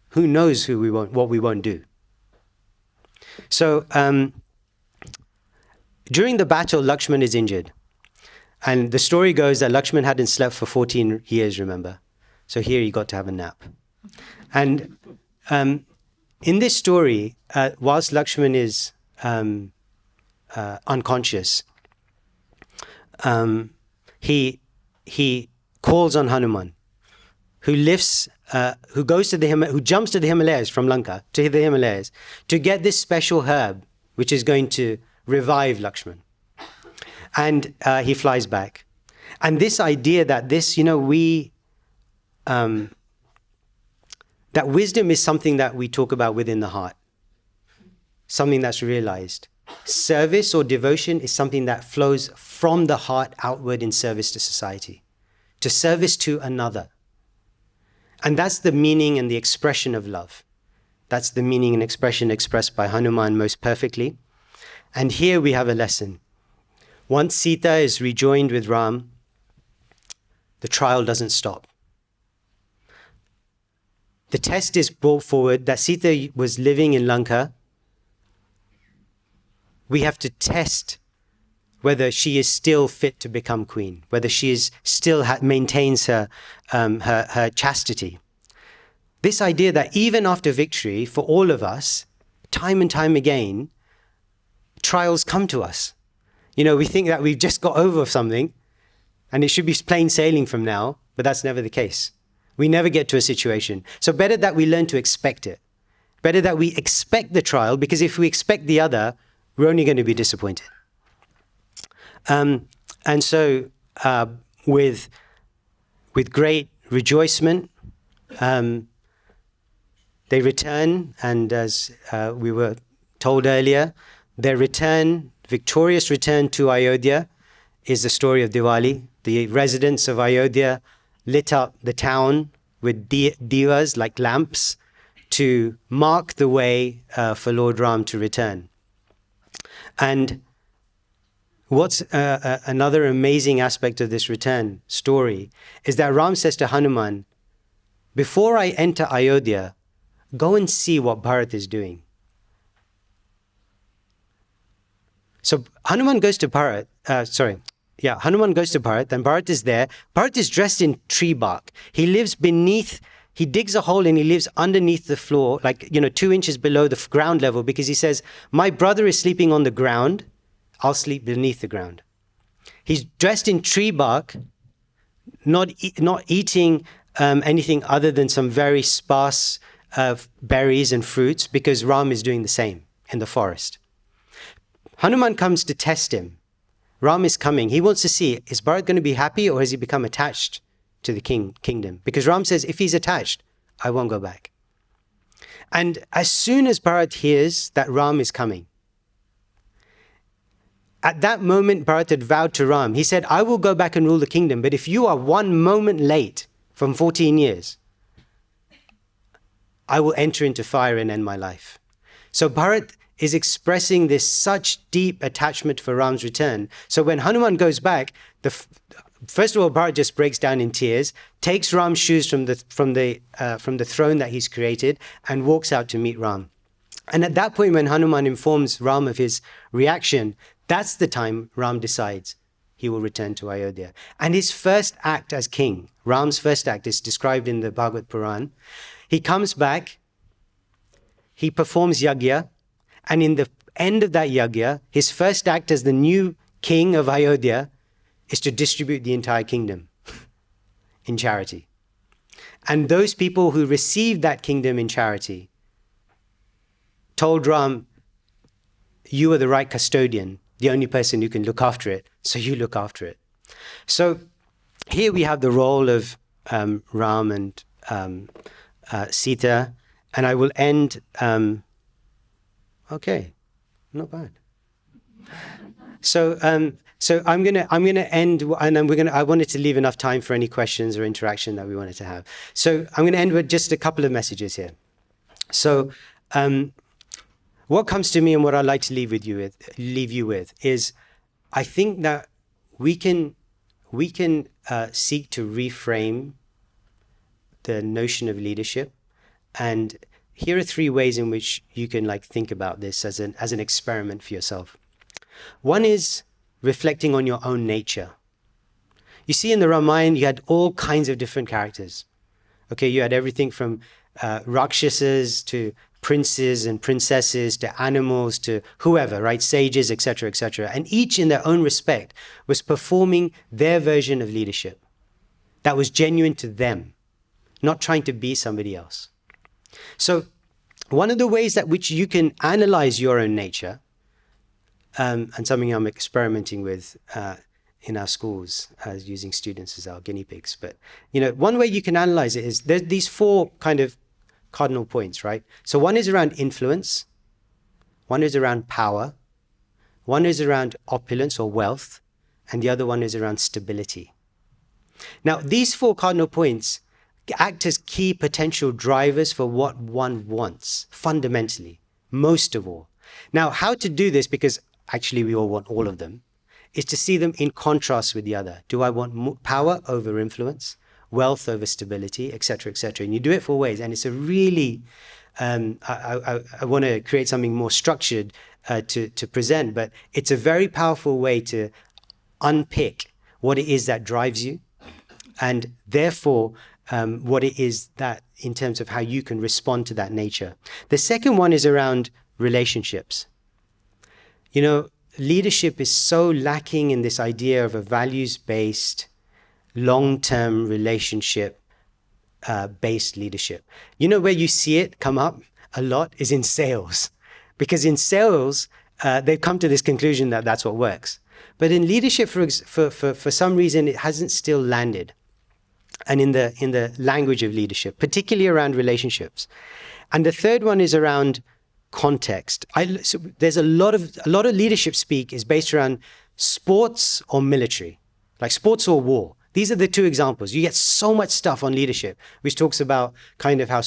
Speaker 1: who knows what we won't do. So during the battle, Lakshman is injured. And the story goes that Lakshman hadn't slept for 14 years, remember? So here he got to have a nap. And in this story, whilst Lakshman is unconscious, he calls on Hanuman, who jumps to the Himalayas from Lanka to the Himalayas to get this special herb, which is going to revive Lakshman. And he flies back. And this idea that that wisdom is something that we talk about within the heart, something that's realized. Service or devotion is something that flows from the heart outward in service to society, to service to another. And that's the meaning and the expression of love. That's the meaning and expression expressed by Hanuman most perfectly. And here we have a lesson. Once Sita is rejoined with Ram, the trial doesn't stop. The test is brought forward that Sita was living in Lanka. We have to test whether she is still fit to become queen, whether she is still maintains her chastity. This idea that even after victory, for all of us, time and time again, trials come to us. We think that we've just got over something and it should be plain sailing from now, but that's never the case. We never get to a situation. So better that we learn to expect it. Better that we expect the trial, because if we expect the other, we're only going to be disappointed. And so with great rejoicement, they return, and as we were told earlier, their victorious return to Ayodhya is the story of Diwali. The residents of Ayodhya lit up the town with divas, like lamps, to mark the way for Lord Ram to return. And what's another amazing aspect of this return story is that Ram says to Hanuman, before I enter Ayodhya, go and see what Bharat is doing. So Hanuman goes to Bharat, Hanuman goes to Bharat, and Bharat is there. Bharat is dressed in tree bark. He digs a hole and he lives underneath the floor, 2 inches below the ground level, because he says, my brother is sleeping on the ground, I'll sleep beneath the ground. He's dressed in tree bark, not eating anything other than some very sparse berries and fruits, because Ram is doing the same in the forest. Hanuman comes to test him. Ram is coming. He wants to see, is Bharat going to be happy, or has he become attached to the kingdom? Because Ram says, if he's attached, I won't go back. And as soon as Bharat hears that Ram is coming, at that moment, Bharat had vowed to Ram. He said, I will go back and rule the kingdom, but if you are 1 moment late from 14 years, I will enter into fire and end my life. So Bharat is expressing this such deep attachment for Ram's return. So when Hanuman goes back, first of all, Bharat just breaks down in tears, takes Ram's shoes from the throne that he's created, and walks out to meet Ram. And at that point, when Hanuman informs Ram of his reaction, that's the time Ram decides he will return to Ayodhya. And his first act as king, Ram's first act, is described in the Bhagavad Puran. He comes back, he performs yagya, and in the end of that yagya, his first act as the new king of Ayodhya is to distribute the entire kingdom in charity. And those people who received that kingdom in charity told Ram, you are the right custodian, the only person who can look after it, so you look after it. So here we have the role of Ram and Sita, and I will end. Okay, not bad. So I'm gonna end, and then I wanted to leave enough time for any questions or interaction that we wanted to have. So I'm gonna end with just a couple of messages here. So what comes to me and what I'd like to leave you with is, I think that we can seek to reframe the notion of leadership. And here are 3 ways in which you can think about this as an experiment for yourself. One is reflecting on your own nature. You see, in the Ramayana, you had all kinds of different characters. Okay, you had everything from Rakshasas to princes and princesses to animals to whoever, right? Sages, etc., etc. And each in their own respect was performing their version of leadership that was genuine to them, not trying to be somebody else. So one of the ways that which you can analyze your own nature, and something I'm experimenting with in our schools, using students as our guinea pigs. But, one way you can analyze it is there's these four kind of cardinal points, right? So one is around influence, one is around power, one is around opulence or wealth, and the other one is around stability. Now, these four cardinal points act as key potential drivers for what one wants, fundamentally, most of all. Now, how to do this, because actually we all want all of them, is to see them in contrast with the other. Do I want power over influence, wealth over stability, etc., etc.? And you do it four ways, and it's a really, I want to create something more structured to present, but it's a very powerful way to unpick what it is that drives you, and therefore what it is that in terms of how you can respond to that nature. The second one is around relationships. Leadership is so lacking in this idea of a values-based, long-term relationship based leadership. Where you see it come up a lot is in sales, because in sales they've come to this conclusion that that's what works. But in leadership, for some reason, it hasn't still landed. And in the language of leadership, particularly around relationships. And the third one is around context. So there's a lot of leadership speak is based around sports or military, like sports or war. These are the two examples. You get so much stuff on leadership, which talks about kind of how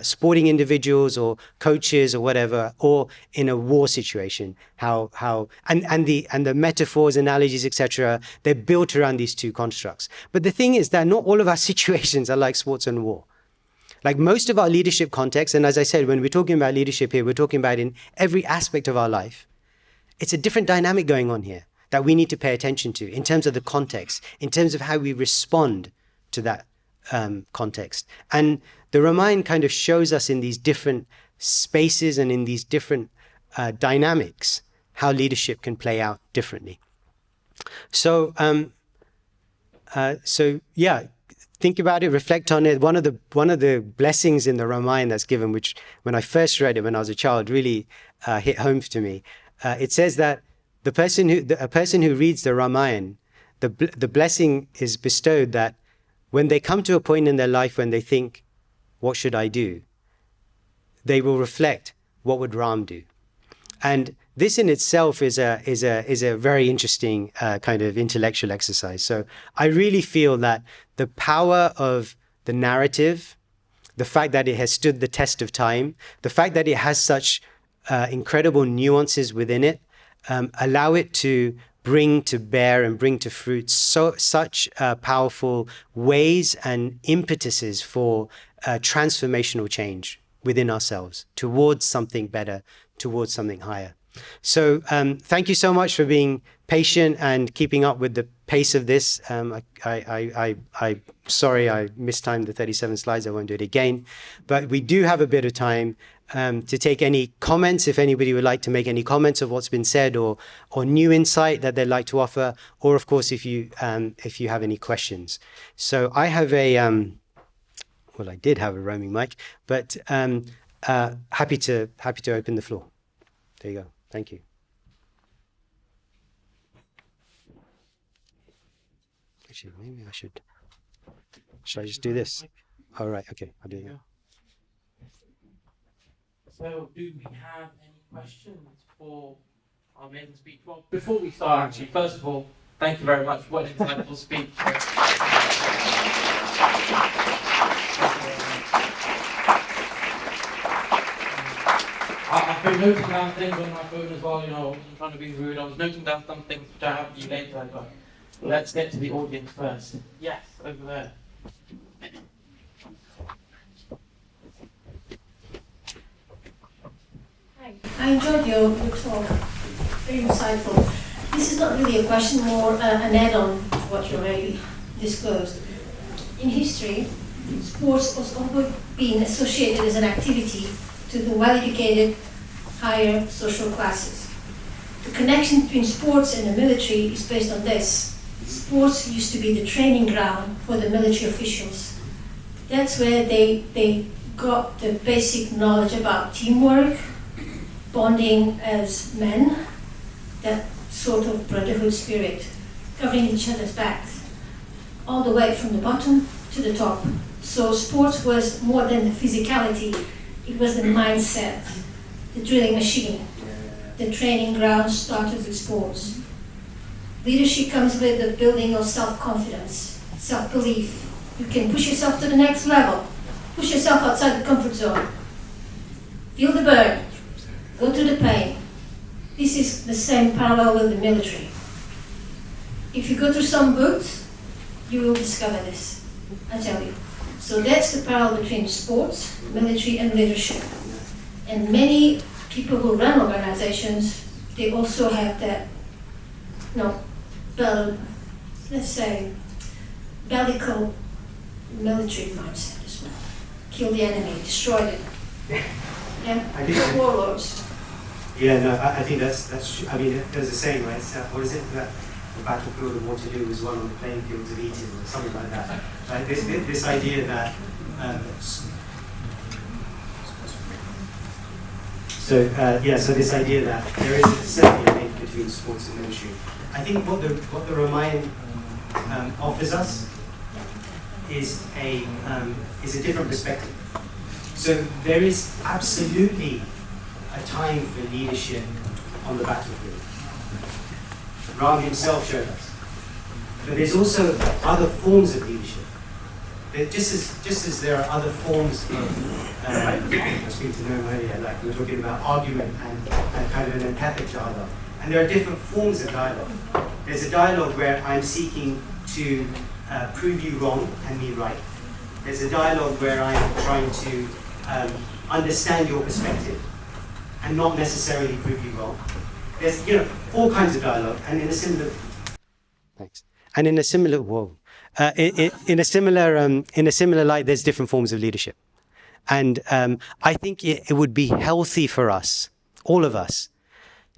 Speaker 1: sporting individuals or coaches or whatever, or in a war situation, and the metaphors, analogies, etc. They're built around these two constructs. But the thing is that not all of our situations are like sports and war. Like most of our leadership context, and as I said, when we're talking about leadership here, we're talking about in every aspect of our life. It's a different dynamic going on here that we need to pay attention to in terms of the context, in terms of how we respond to that context. And the Ramayana kind of shows us in these different spaces and in these different dynamics how leadership can play out differently. So yeah, think about it, reflect on it. One of the blessings in the Ramayana that's given, which when I first read it when I was a child, really hit home to me. It says that a person who reads the Ramayana, the blessing is bestowed that when they come to a point in their life when they think, what should I do? They will reflect, what would Ram do? And this in itself is a very interesting kind of intellectual exercise. So I really feel that the power of the narrative, the fact that it has stood the test of time, the fact that it has such incredible nuances within it, allow it to bring to bear and bring to fruit such powerful ways and impetuses for transformational change within ourselves towards something better, towards something higher. So thank you so much for being patient and keeping up with the pace of this. I sorry I mistimed the 37 slides. I won't do it again. But we do have a bit of time to take any comments, if anybody would like to make any comments of what's been said or new insight that they'd like to offer, or of course if you have any questions. So I have I did have a roaming mic, but happy to open the floor. There you go. Thank you. Actually, maybe I should I just do this? All right. Okay, I'll do it.
Speaker 2: So, do we have any questions for our main speech? Well, before we start, actually, first of all, thank you very much. What an insightful speech. I've been noting down things on my phone as well, I wasn't trying to be rude. I was noting down some things which I have to you later, but let's get to the audience first. Yes, over there.
Speaker 3: Hi, I enjoyed your talk, very insightful. This is not really a question, more an add-on to what you already disclosed. In history, sports has always been associated as an activity to the well-educated higher social classes. The connection between sports and the military is based on this. Sports used to be the training ground for the military officials. That's where they got the basic knowledge about teamwork, bonding as men, that sort of brotherhood spirit, covering each other's backs, all the way from the bottom to the top. So sports was more than the physicality, it was the mindset, the drilling machine. The training ground started with sports. Leadership comes with the building of self-confidence, self-belief. You can push yourself to the next level, push yourself outside the comfort zone. Feel the burn, go through the pain. This is the same parallel with the military. If you go through some books, you will discover this, I tell you. So that's the parallel between sports, military, and leadership. And many people who run organizations, they also have that, let's say, bellical military mindset as well. Kill the enemy, destroy them. Yeah, warlords.
Speaker 1: Yeah, no, I think that's. I mean, there's a saying, right? What is it? That the battlefield of Waterloo was won on the playing fields of Eton, or something like that. Right? This idea that. So this idea that there is certainly a link between sports and military. I think what the Ramayana offers us is a different perspective. So there is absolutely a time for leadership on the battlefield. Rama himself showed us. But there's also other forms of leadership. Just as there are other forms of, I was speaking to Noam earlier, like we were talking about argument and kind of an empathic dialogue. And there are different forms of dialogue. There's a dialogue where I'm seeking to prove you wrong and me right. There's a dialogue where I'm trying to understand your perspective and not necessarily prove you wrong. There's all kinds of dialogue, and in a similar in a similar light, there's different forms of leadership, and I think it would be healthy for us, all of us,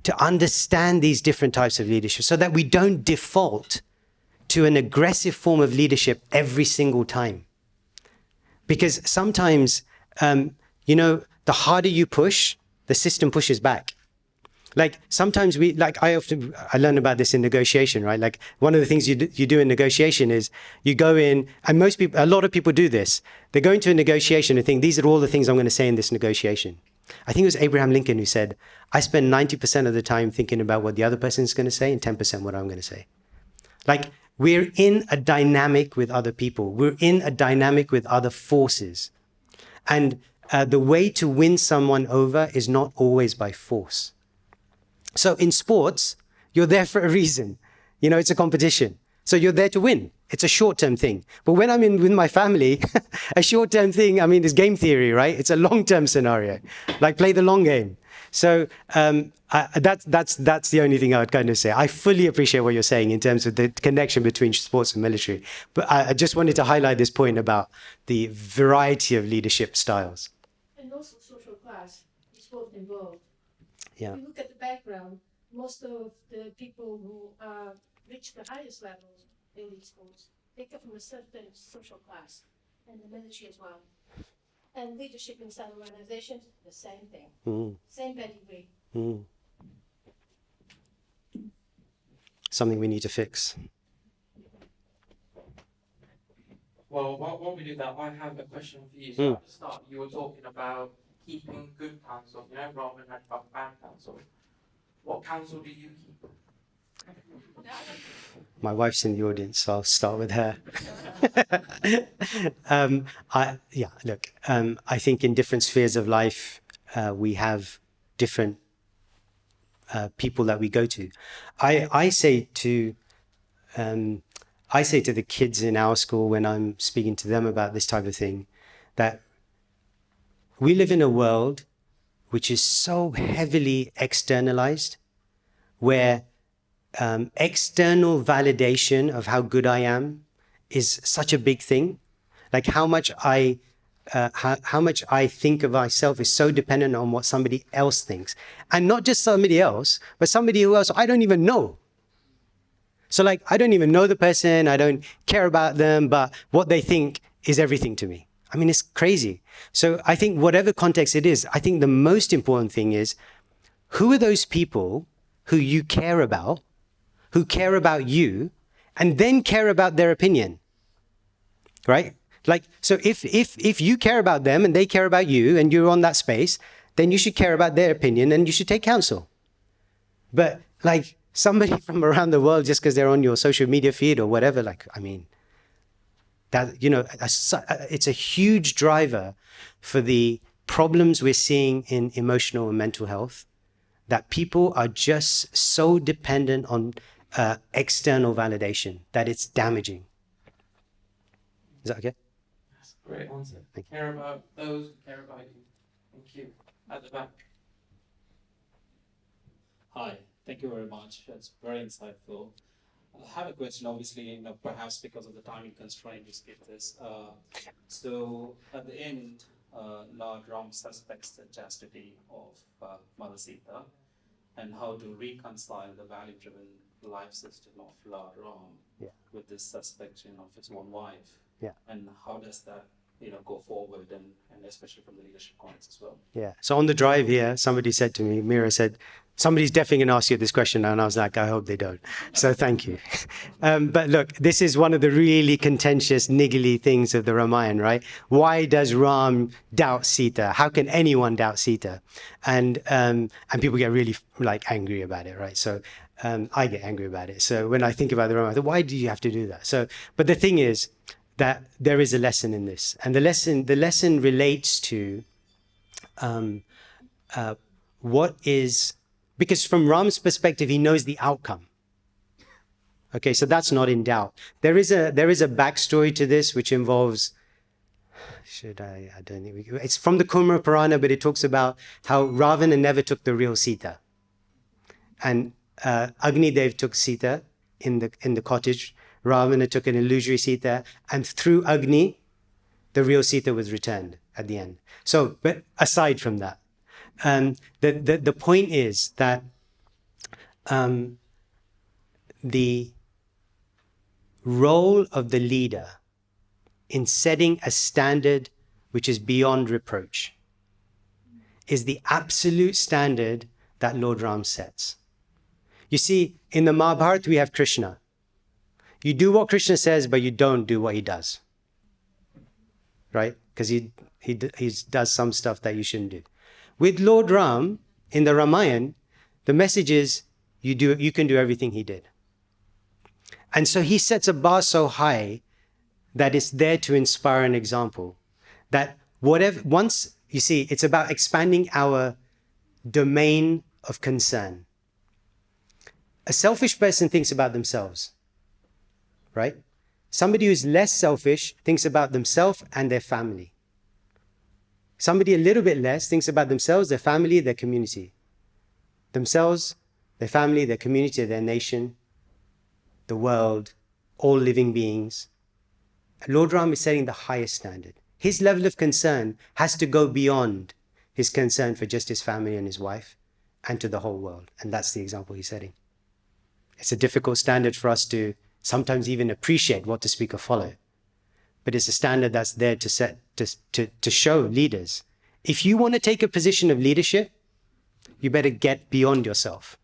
Speaker 1: to understand these different types of leadership, so that we don't default to an aggressive form of leadership every single time, because sometimes the harder you push, the system pushes back. Like sometimes I learn about this in negotiation, right? Like one of the things you do in negotiation is you go in, and a lot of people do this. They go into a negotiation and think, these are all the things I'm going to say in this negotiation. I think it was Abraham Lincoln who said, I spend 90% of the time thinking about what the other person is going to say and 10% what I'm going to say. Like we're in a dynamic with other people. We're in a dynamic with other forces. And the way to win someone over is not always by force. So in sports, you're there for a reason. It's a competition. So you're there to win. It's a short-term thing. But when I'm in with my family, a short-term thing, is game theory, right? It's a long-term scenario. Like play the long game. So that's the only thing I would kind of say. I fully appreciate what you're saying in terms of the connection between sports and military. But I just wanted to highlight this point about the variety of leadership styles.
Speaker 3: And also social class is both involved.
Speaker 1: Yeah.
Speaker 3: If you look at the background, most of the people who reach the highest levels in these sports, they come from a certain social class, and the military as well. And leadership inside organizations, the same thing. Same pedigree.
Speaker 1: Something we need to fix.
Speaker 2: Well, while we do that, I have a question for you. So at the start, you were talking about keeping good counsel, rather than about bad counsel. What counsel do you keep?
Speaker 1: My wife's in the audience, so I'll start with her. I think in different spheres of life, we have different people that we go to. I say to the kids in our school when I'm speaking to them about this type of thing, that we live in a world which is so heavily externalized, where external validation of how good I am is such a big thing. Like how much I how much I think of myself is so dependent on what somebody else thinks. And not just somebody else, but somebody who else I don't even know. So like, I don't even know the person, I don't care about them, but what they think is everything to me. I mean, it's crazy. So I think whatever context it is, I think the most important thing is, who are those people who you care about, who care about you, and then care about their opinion, right? Like, so if you care about them and they care about you and you're on that space, then you should care about their opinion and you should take counsel. But like, somebody from around the world, just because they're on your social media feed or whatever, like, I mean, that, you know, it's a huge driver for the problems we're seeing in emotional and mental health, that people are just so dependent on external validation that it's damaging. Is that okay?
Speaker 2: That's a great answer.
Speaker 1: Thank you.
Speaker 2: Care about those who care about you. Thank you. At the back.
Speaker 4: Hi, thank you very much. It's very insightful. I have a question, obviously, perhaps because of the timing constraint, we skip this. So at the end, Lord Ram suspects the chastity of Mother Sita, and how to reconcile the value-driven life system of Lord Ram with this suspicion of his own wife.
Speaker 1: Yeah.
Speaker 4: And how does that go forward, and especially from the leadership points as well?
Speaker 1: Yeah. So on the drive here, somebody said to me, Mira said, somebody's definitely going to ask you this question. And I was like, I hope they don't. So thank you. But look, this is one of the really contentious, niggly things of the Ramayana, right? Why does Ram doubt Sita? How can anyone doubt Sita? And people get really like angry about it, right? So I get angry about it. So when I think about the Ramayana, I thought, why do you have to do that? So, but the thing is that there is a lesson in this. And the lesson relates to what is, because from Ram's perspective, he knows the outcome. Okay, so that's not in doubt. There is a backstory to this which involves, I don't think it's from the Kumara Purana, but it talks about how Ravana never took the real Sita. And Agni Dev took Sita in the cottage. Ravana took an illusory Sita, and through Agni, the real Sita was returned at the end. So, but aside from that, the point is that the role of the leader in setting a standard which is beyond reproach is the absolute standard that Lord Ram sets. You see, in the Mahabharata, we have Krishna. You do what Krishna says, but you don't do what he does. Right? Because he does some stuff that you shouldn't do. With Lord Ram, in the Ramayana, the message is you can do everything he did. And so he sets a bar so high that it's there to inspire an example. That once, you see, it's about expanding our domain of concern. A selfish person thinks about themselves, right? Somebody who's less selfish thinks about themselves and their family. Somebody a little bit less thinks about themselves, their family, their community. Themselves, their family, their community, their nation, the world, all living beings. Lord Ram is setting the highest standard. His level of concern has to go beyond his concern for just his family and his wife and to the whole world. And that's the example he's setting. It's a difficult standard for us to sometimes even appreciate what to speak or follow. But it's a standard that's there to set, to show leaders. If you want to take a position of leadership, you better get beyond yourself.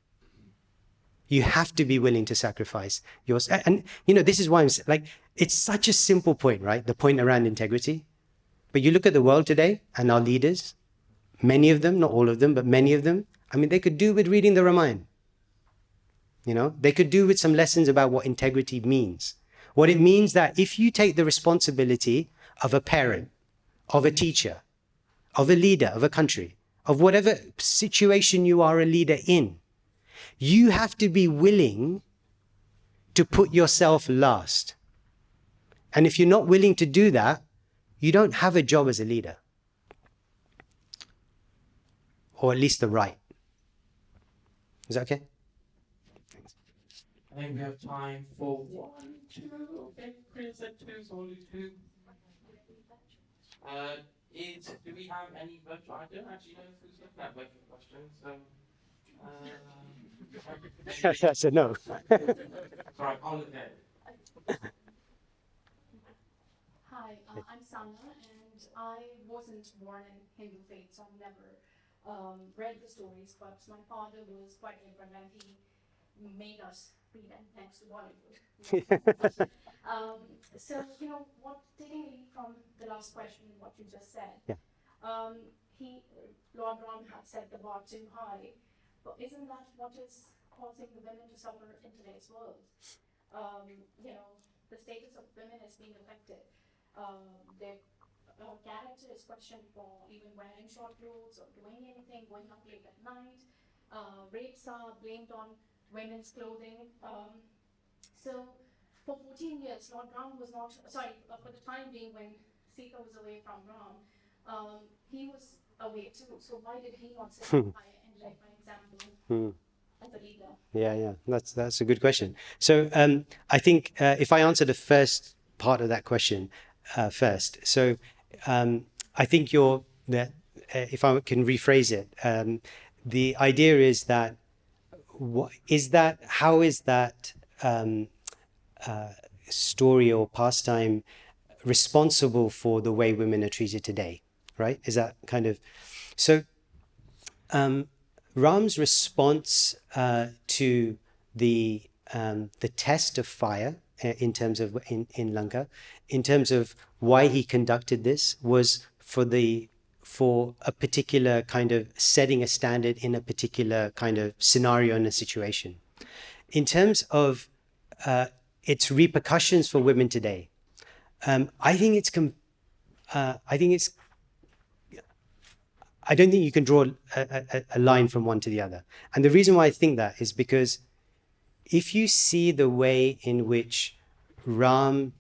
Speaker 1: You have to be willing to sacrifice yours. And, this is why I'm like, it's such a simple point, right? The point around integrity. But you look at the world today and our leaders, many of them, not all of them, but many of them, I mean, they could do with reading the Ramayana. They could do with some lessons about what integrity means. What it means that if you take the responsibility of a parent, of a teacher, of a leader, of a country, of whatever situation you are a leader in, you have to be willing to put yourself last. And if you're not willing to do that, you don't have a job as a leader. Or at least the right. Is that okay?
Speaker 2: I think we have time for one, two. Okay, Chris said two, so only two. Do we have any virtual? I don't actually know who's looking at virtual questions. So,
Speaker 1: That's a no.
Speaker 2: sorry, I'll look at it.
Speaker 5: Hi, I'm Sana, and I wasn't born in Hindu faith, so I've never read the stories. But my father was quite liberal, and he made us read them thanks to Bollywood. So what taking lead from the last question, what you just said.
Speaker 1: Yeah.
Speaker 5: Lord Ram had set the bar too high, but isn't that what is causing the women to suffer in today's world? The status of women is being affected. Their character is questioned for even wearing short clothes or doing anything, going out late at night. Rapes are blamed on women's clothing. So for 14 years, Lord Ram was not, for the time being when Sita was away from Ram, he was away too. So why did he not set up higher and lead by example as a leader?
Speaker 1: Yeah, that's a good question. So I think if I answer the first part of that question first, so I think if I can rephrase it, the idea is that how is that story or pastime responsible for the way women are treated today, right? Is that kind of so? Ram's response to the test of fire in terms of in Lanka, in terms of why he conducted this, was for a particular kind of setting a standard in a particular kind of scenario and a situation. In terms of its repercussions for women today, I don't think you can draw a line from one to the other. And the reason why I think that is because if you see the way in which Ram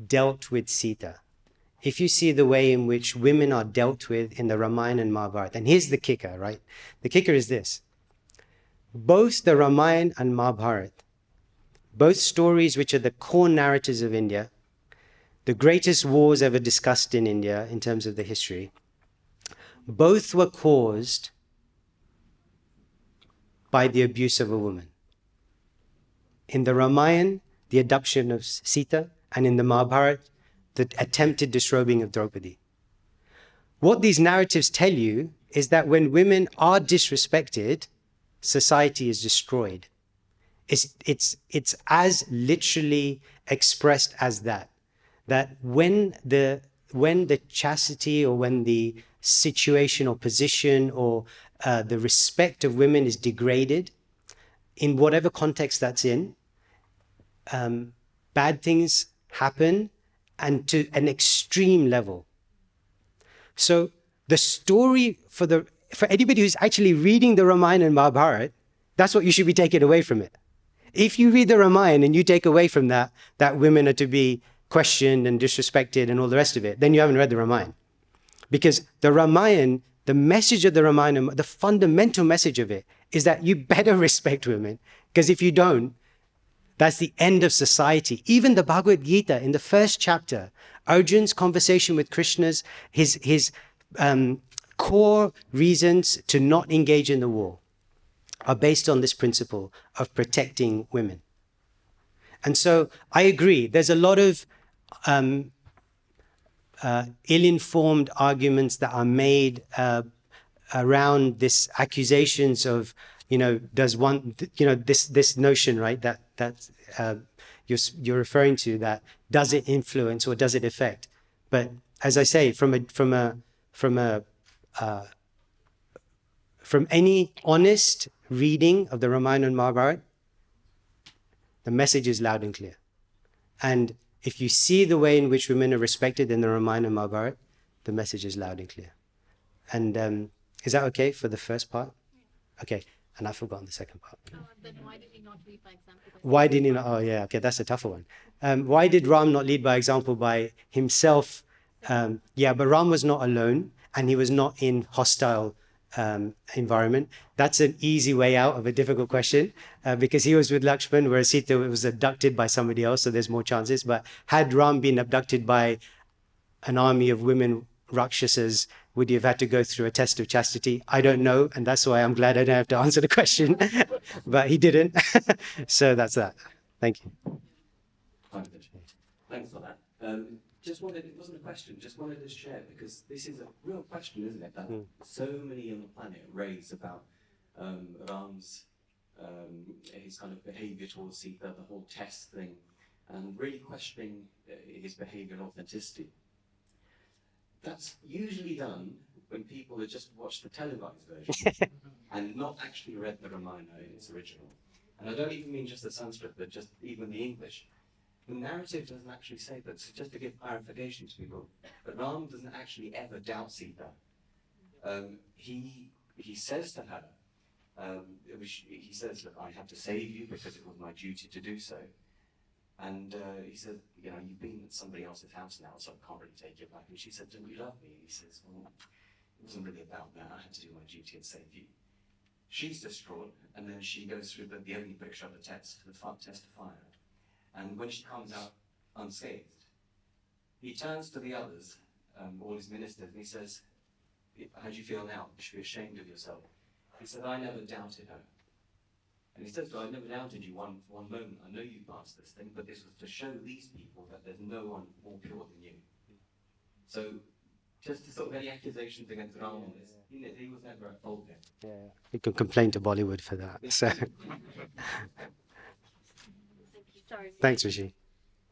Speaker 1: dealt with Sita, if you see the way in which women are dealt with in the Ramayana and Mahabharata, and here's the kicker, right? The kicker is this. Both the Ramayana and Mahabharata, both stories which are the core narratives of India, the greatest wars ever discussed in India in terms of the history, both were caused by the abuse of a woman. In the Ramayana, the abduction of Sita, and in the Mahabharata, the attempted disrobing of Draupadi. What these narratives tell you is that when women are disrespected, society is destroyed. It's as literally expressed as that. That when the chastity or when the situation or position or the respect of women is degraded, in whatever context that's in, bad things happen, and to an extreme level. So the story for anybody who's actually reading the Ramayana and Mahabharata, that's what you should be taking away from it. If you read the Ramayana and you take away from that women are to be questioned and disrespected and all the rest of it, then you haven't read the Ramayana. Because the Ramayana, the message of the Ramayana, the fundamental message of it is that you better respect women, because if you don't, that's the end of society. Even the Bhagavad Gita, in the first chapter, Arjun's conversation with Krishna's, his core reasons to not engage in the war are based on this principle of protecting women. And so I agree, there's a lot of ill-informed arguments that are made around this accusations of, does one, this notion, right, that you're referring to, that does it influence or does it affect? But as I say, from any honest reading of the Ramayana and Mahabharata, the message is loud and clear. And if you see the way in which women are respected in the Ramayana and Mahabharata, the message is loud and clear. And is that okay for the first part? Okay. And I've forgotten the second part.
Speaker 5: Then why did he not lead by example?
Speaker 1: Why didn't he not? Oh, yeah. Okay, that's a tougher one. Why did Ram not lead by example by himself? But Ram was not alone, and he was not in hostile environment. That's an easy way out of a difficult question, because he was with Lakshman, whereas Sita was abducted by somebody else, so there's more chances. But had Ram been abducted by an army of women Rakshasas, would you have had to go through a test of chastity? I don't know, and that's why I'm glad I don't have to answer the question. But he didn't. So that's that. Thank you.
Speaker 6: Thanks for that. Just wanted, it wasn't a question, just wanted to share, because this is a real question, isn't it, that so many on the planet raise about Ram's, his kind of behavior towards Sita, the whole test thing, and really questioning his behavior and authenticity. That's usually done when people have just watched the televised version and not actually read the Ramayana in its original. And I don't even mean just the Sanskrit, but just even the English. The narrative doesn't actually say that. So just to give clarification to people, but Ram doesn't actually ever doubt Sita. He says to her, he says, look, I had to save you because it was my duty to do so. And he said, you know, you've been at somebody else's house now, so I can't really take you back. And she said, don't you love me? And he says, well, it wasn't really about that. I had to do my duty and save you. She's distraught, and then she goes through the only picture of the test of fire. And when she comes out unscathed, he turns to the others, all his ministers, and he says, how do you feel now? You should be ashamed of yourself. He said, I never doubted her. And he says, well, I never doubted you one moment. I know you passed this thing, but this was to show these people that there's no one more pure than you. So, just to sort of any accusations against Rama on this, he was never at fault there.
Speaker 1: Yeah, you can complain to Bollywood for that. So, thanks, Rishi.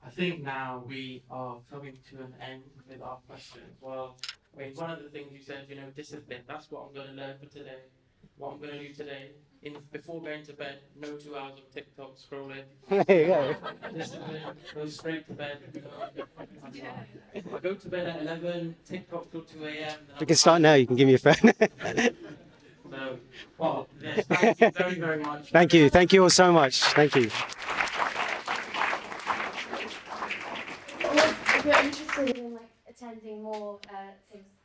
Speaker 2: I think now we are coming to an end with our questions. Well, I mean, one of the things you said, you know, discipline. That's what I'm going to learn for today. What I'm going to do today, before going to bed, no 2 hours of TikTok scrolling.
Speaker 1: There you go.
Speaker 2: Discipline, go straight to bed. I go to bed at 11, TikTok till 2 a.m.
Speaker 1: You can start now. You can give me your phone.
Speaker 2: So, well, yes, thank you very, very much.
Speaker 1: Thank you. Thank you all so much. Thank you.
Speaker 5: If you're interested in like attending more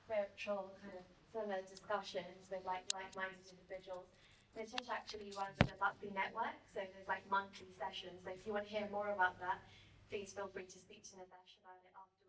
Speaker 5: spiritual kind of similar discussions with like-minded individuals, Nitesh actually runs the Bhakti Network, so there's like monthly sessions. So if you want to hear more about that, please feel free to speak to Nitesh about it after.